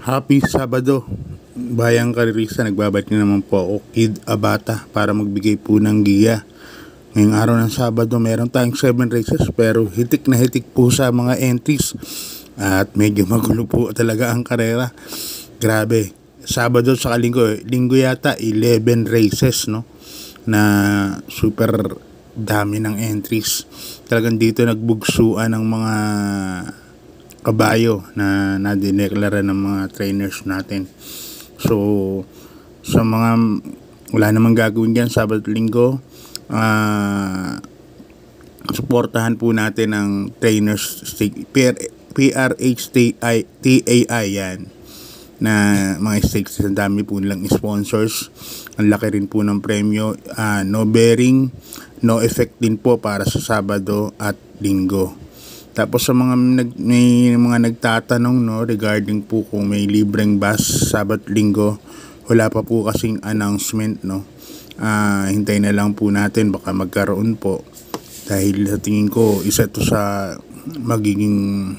Happy Sabado, Bayang Karirisa. Nagbabalik na naman po ako, Kid Abata, para magbigay po ng giya. Ngayong araw ng Sabado, meron tayong 7 races pero hitik na hitik po sa mga entries. At medyo magulo po talaga ang karera. Grabe, Sabado sa linggo yata 11 races, no? Na super dami ng entries. Talagang dito nagbugsuan ng mga kabayo na nadineklara ng mga trainers natin. So sa mga wala namang gagawin dyan Sabado Linggo, suportahan po natin ang trainers PRHTAI yan na mga stakes. Ang dami po nilang sponsors, ang laki rin po ng premyo. No bearing, no effect din po para sa Sabado at Linggo. Tapos sa may mga nagtatanong, no, regarding po kung may libreng bus Sabado Linggo, wala pa po kasing announcement, no. Hintay na lang po natin, baka magkaroon po, dahil sa tingin ko isa to sa magiging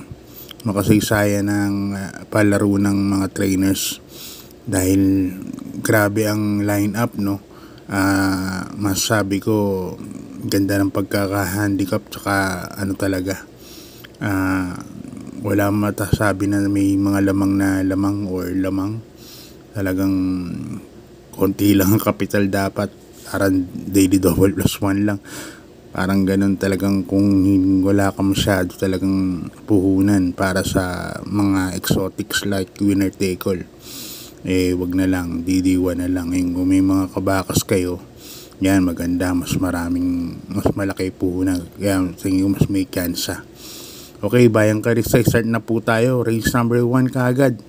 makasaysayan ng palaro ng mga trainers, dahil grabe ang line up, no. Masasabi ko ganda ng pagkaka-handicap, tsaka ano talaga, wala matasabi na may mga lamang talagang konti lang ang kapital dapat, parang daily double plus 1 lang, parang ganun talagang. Kung wala ka masyado talagang puhunan para sa mga exotics like winner take all, wag na lang, DD1 na lang. Kung may mga kabakas kayo, yan maganda, mas malaki puhunan, kaya tingin ko mas may kansa. Okay, Bayang Karirisa, start na po tayo. Race number 1 kaagad.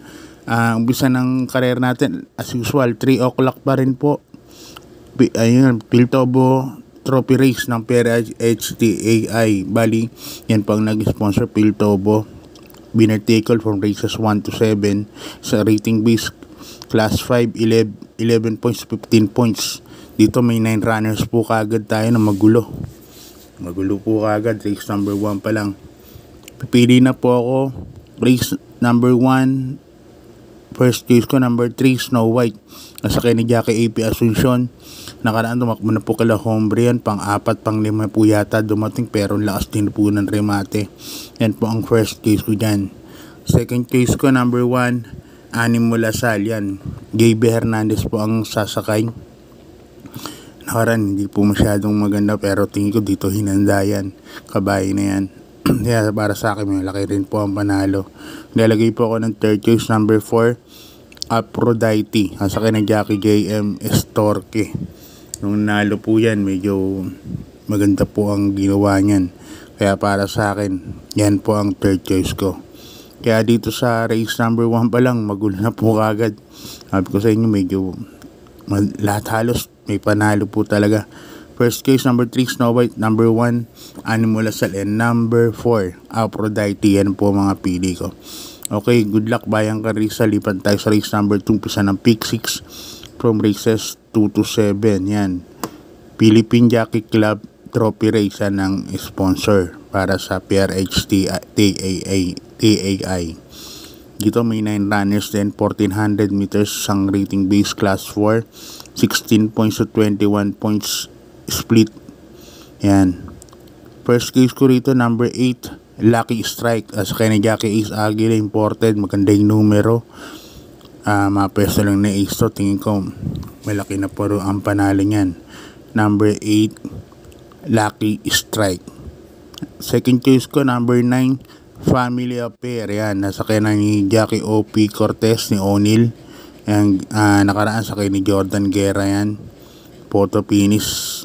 Umpisa ng karera natin, as usual, 3 o'clock pa rin po. Ayun, Piltobo Trophy Race ng PRHTAI. Bali, yan po ang nag-sponsor, Piltobo. Winner take all from races 1 to 7. Sa rating base, class 5, 11 points, 15 points. Dito may 9 runners po kaagad tayo na magulo. Magulo po kaagad, race number 1 pa lang. Pipili na po ako. Race number 1, first choice ko, number 3, Snow White. Nasakay ni Jackie AP Asuncion. Nakaraan tumakbo na po kala Hombre yan. Pang-4, pang-5 po yata dumating, pero lakas din po ng remate. Yan po ang first choice ko dyan. Second choice ko, number 1, Animo Lasal. Yan, JB Hernandez po ang sasakay. Nakaraan hindi po masyadong maganda, pero tingin ko dito hinanda yan. Kabayo na yan. Kaya para sa akin, malaki rin po ang panalo. Nilagay po ako ng third choice, number 4, Aphrodite. Nasakay ng Jackie JM Estorque. Nung nalo po yan, medyo maganda po ang ginawa niyan. Kaya para sa akin, yan po ang third choice ko. Kaya dito sa race number 1 pa lang, magulo na po kagad. Sabi ko sa inyo, medyo lahat halos may panalo po talaga. First case, number 3, Snow White. Number 1, Animo Lasal. And number 4, Aphrodite. Yan po mga pili ko. Okay, good luck Bayang Karirisa. Lipat tayo sa race number 2. Pisa ng pick 6 from races 2 to 7. Yan, Philippine Jockey Club Trophy Race ng sponsor para sa PRHTAI. Dito may 9 runners din, 1400 meters ang rating base, class 4, 16 points to 21 points split. Yan. First case ko rito, number 8, Lucky Strike. As kay ni Jackie Ace Aguila, imported. Maganda yung numero. Mapesto lang na Ace to. Tingin ko malaki na po ang panalo niyan. Number 8, Lucky Strike. Second choice ko, number 9, Family Affair. Yan, nasakay na ni Jackie OP Cortez, ni O'Neal. Yan, nakaraan sakay ni Jordan Guerra yan. Photo finish,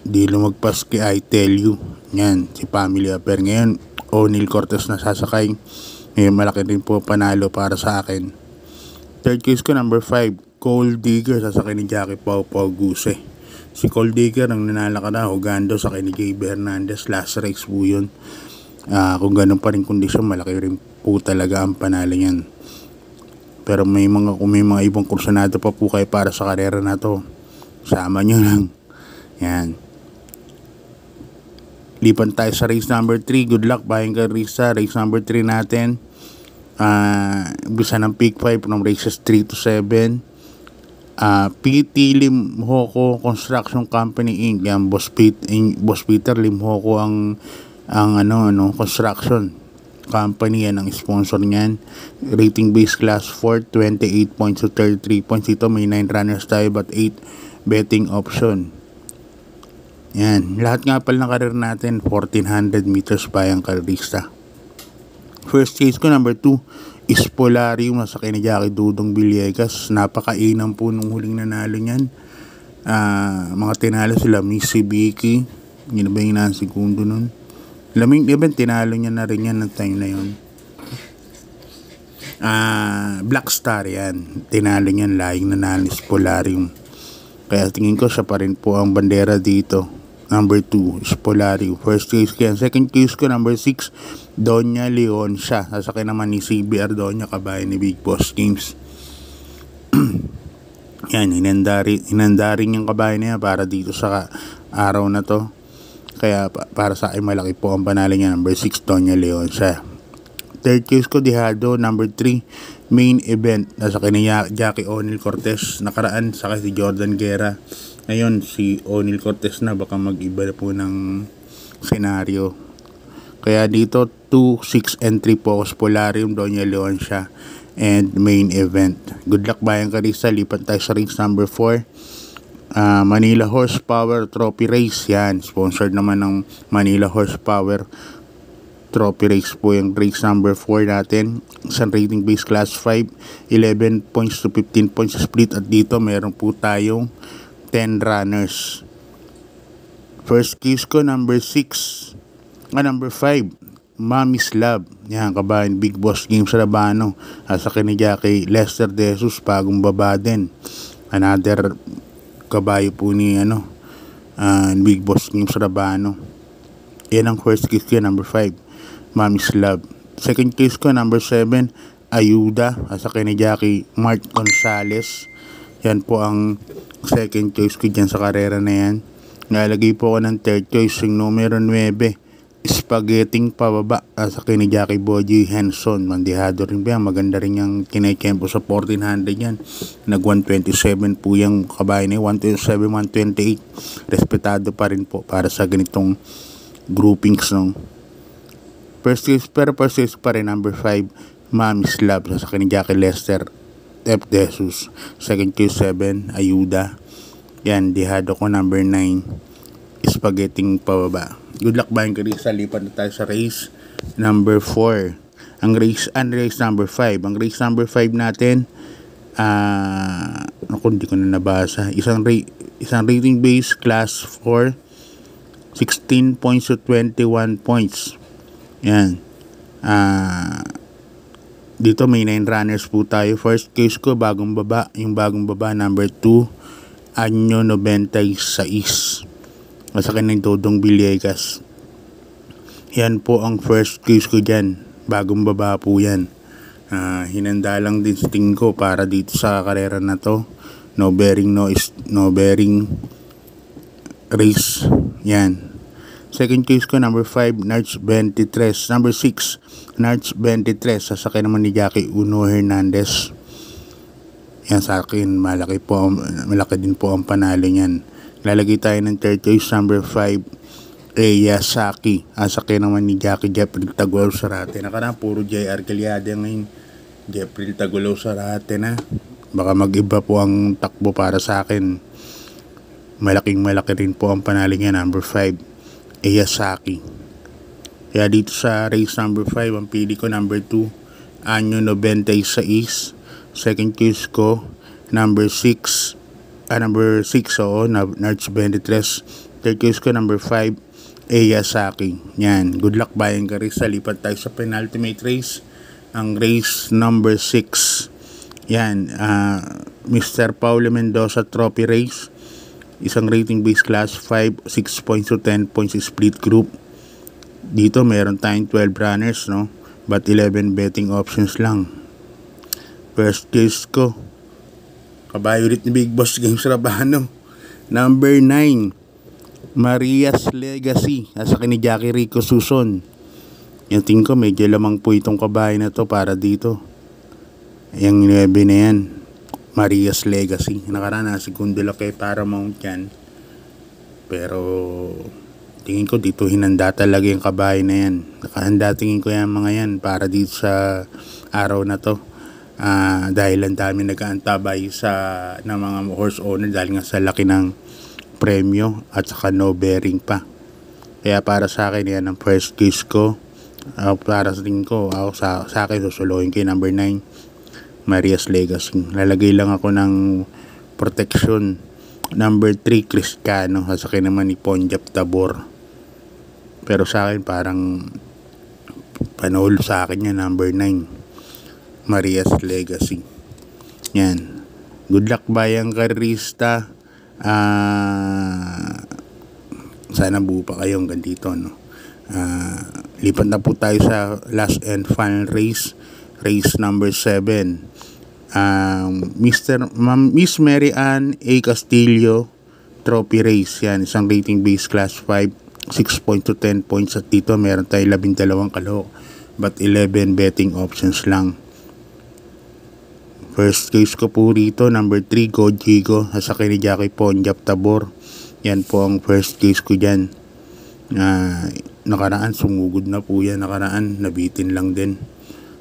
di lumagpas kay I Tell You. Yan, si Family Affair. Ngayon, O'Neal Cortez na sasakay. Ngayon, malaki rin po panalo para sa akin. Third case ko, number 5, Gold Digger. Sasakay ni Jackie Pau Guse. Si Gold Digger ang nanalaka na Hogando, sakay ni JB Hernandez. Last race po yun. Kung ganun pa rin kondisyon, malaki rin po talaga ang panalo niyan. Pero kung may mga ibang kursunado pa po kayo para sa karera na to, sama nyo lang. Yan. Lipan tayo sa race number 3. Good luck Bayang Karirisa. Race number 3 natin, Bisa ng Pick 5 from races 3 to 7. PT Limhoco Construction Company Inc. Yan, Boss Peter Limhoco ang construction company, yan ang sponsor niyan. Rating base class 4, 28 points to 33 points. Ito may 9 runners tayo but 8 betting option. Yan, lahat nga pala ng karir natin 1400 meters pa yung karista. First chase ko number 2 is Polarium, nasa kay ni Jackie Dudong Villegas. Napakainam po nung huling nanalo niyan. Mga tinalo sila Missy Vicky, yun ba yung segundo nun. Laming event, tinalo niya na rin yan ng time na yun. Black Star yan, tinalo niyan, laing nanalo si Polarium. Kaya tingin ko siya pa rin po ang bandera dito. Number 2 is Polarium. First case ko yan. Second case ko number 6, Doña Leon siya. Sasakay naman ni CBR Doña, kabayan ni Big Boss Games. Yan, hinandarin yung kabayan niya para dito sa araw na to. Kaya para sa akin malaki po ang panalo niya. Number 6, Doña Leon siya. Third case ko, Dihado. Number 3, main event. Nasa kanya Jackie O'Neil Cortez. Nakaraan sa si Jordan Guerra. Ngayon si O'Neil Cortez na, baka mag-iba na po ng senaryo. Kaya dito 2, 6, and 3 po Polarium, Doña Leon siya, and main event. Good luck Bayang Karista. Lipat tayo sa race number 4. Manila Horsepower Trophy Race. Yan, sponsored naman ng Manila Horsepower Trophy Race po yung race number 4 natin. Isang rating base class 5, 11 points to 15 points split. At dito meron po tayong 10 runners. First case ko number 5, Mommy's Love. Yan, kabayan Big Boss Games Rabano. Sa kinigya kay Lester De Jesus, bagong baba din. Another kabayo po ni Big Boss Games Rabano. Yan ang first case ko, number 5, Mommy's Love. Second case ko number 7, Ayuda. Sa kinigya kay Mark Gonzales. Yan po ang second choice ko dyan sa karera na yan. Nalagay po ako ng third choice, yung numero 9, Spaghetting Pababa. Sa kay ni Jackie Boji Henson. Mandihado rin ba yan. Maganda rin yung kinekempo sa 1400 yan. Nag 127 po yung kabayan niya. 127, 128. Respetado pa rin po para sa ganitong groupings. No? First case pa rin number 5, Mommy's Love. Sa kay ni Jackie Lester F. Jesus. Second case 7, Ayuda. Yan, dihado ko number 9, Spaghetting Pababa. Good luck Bayang Karista. Lipat na tayo sa race number 4. Ang race number 5. Ang race number 5 natin, hindi ko na nabasa. Isang rating base class 4, 16 points to 21 points. Yan. Dito may 9 runners po tayo. First case ko, bagong baba. Yung bagong baba, number 2, Anyo 96. Sa kanyang Dodong Villegas. Yan po ang first case ko dyan. Bagong baba po yan. Hinanda lang din sa tingin ko para dito sa karera na to. No bearing race. Yan. Second case ko number 5, Narch 23. Number 6, Narch 23. Sasakay naman ni Jackie Uno Hernandez. Yan sa akin, malaki din po ang panalo niyan. Lalagay tayo ng third choice, number 5, Yasaki. Sasakay naman ni Jackie Jeffrey Tagulaw Sarate. Nakaraan puro JR Calyade ngayon. Jeffrey Tagulaw Sarate na. Baka mag-iba po ang takbo para sa akin. Malaki rin po ang panalo niya, number 5, Yasaki. Kaya dito sa race number 5, ang pili ko number 2, Anyo 96. Second case ko number 6, Narch 23. Third case ko number 5, Yasaki. Yan, good luck Bayang Karista. Lipat tayo sa penultimate race, ang race number 6. Yan, Mr. Paulo Mendoza Trophy Race. Isang rating base class 5, 6 points to 10 points split group. Dito meron tayong 12 runners, no? But 11 betting options lang. First case ko, kabayo ulit ni Big Boss Games Rabano. Number 9, Maria's Legacy. Nasa ni Jackie Rico Suson. Yung tingin ko medyo lamang po itong kabahay na to para dito. Yung 9 na yan, Maria's Legacy. Nakaraan na segundo lang kay Paramount yan. Pero tingin ko dito hinanda talaga yung kabahay na yan. Nakahanda tingin ko yan mga yan para dito sa araw na to. Dahil ang dami nag-aantabay ng mga horse owner dahil nga sa laki ng premyo at saka no bearing pa. Kaya para sa akin yan ang first case ko. Para sa tingin ko sa akin susulohin kay number 9 Maria's Legacy. Lalagay lang ako ng protection number 3 Cristiano at saka naman ni Ponjap Tabor. Pero sa akin parang panalo sa akin yan number 9 Maria's Legacy. Yan. Good luck bayang karista. Sana buo pa kayo hanggang dito, no? Lipat na po tayo sa last and final race number 7. Miss Mary Ann A. Castillo Trophy Race. Yan, isang rating base class 5, 6 points to 10 points. At dito meron tayo 12 kalahok but 11 betting options lang. First case ko po rito, number 3, Gojigo, sasakay ni Jackie Ponjap Tabor. Yan po ang first case ko dyan. Nakaraan, sumugod na po yan. Nakaraan, nabitin lang din.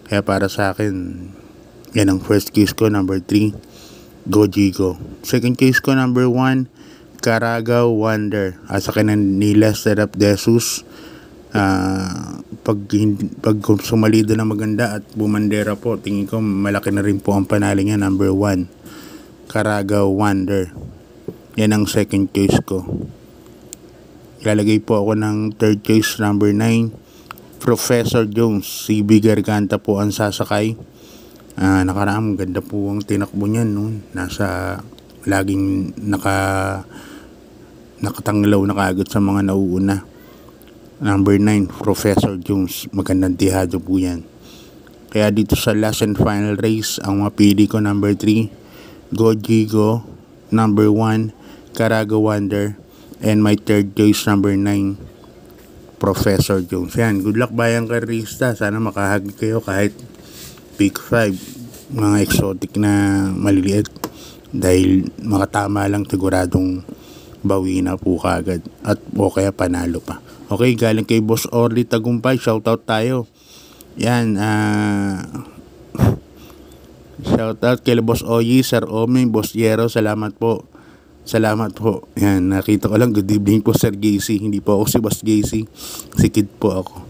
Kaya para sa akin, yan ang first case ko, number 3, Gojigo. Second case ko, number 1, Caragaw Wonder. Sasakay ni Lester Desus. Pag sumali doon na maganda at bumandera po, tingin ko malaki na rin po ang panalo niya, number 1, Caragaw Wonder. Yan ang second case ko. Ilalagay po ako ng third case, number 9, Professor Jones. CB Garganta po ang sasakay. Nakaraan, ganda po ang tinakbo niyan, no? Nasa laging nakatanglaw na kaagad sa mga nauuna. Number 9, Professor Jones. Magandang tihado po yan. Kaya dito sa last and final race, ang mapili ko, number 3, Gojigo, number 1, Caragaw Wonder, and my third choice, number 9, Professor Jones. Yan, good luck bayang karista. Sana makahagi kayo kahit pick 5, mga exotic na maliliit. Dahil makatama lang, siguradong bawi na po kagad. At o kaya panalo pa. Okay, galing kay Boss Orly Tagumpay. Shoutout tayo. Yan, shoutout kay Boss Oyi, Sir Omi, Boss Yero. Salamat po. Salamat po. Yan, nakita ko lang. Good evening po, Sir Gacy. Hindi po ako si Boss Gacy. Si Kid po ako.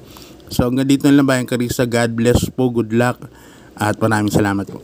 So, hanggang dito na lang bayang karista. God bless po. Good luck. At maraming salamat po.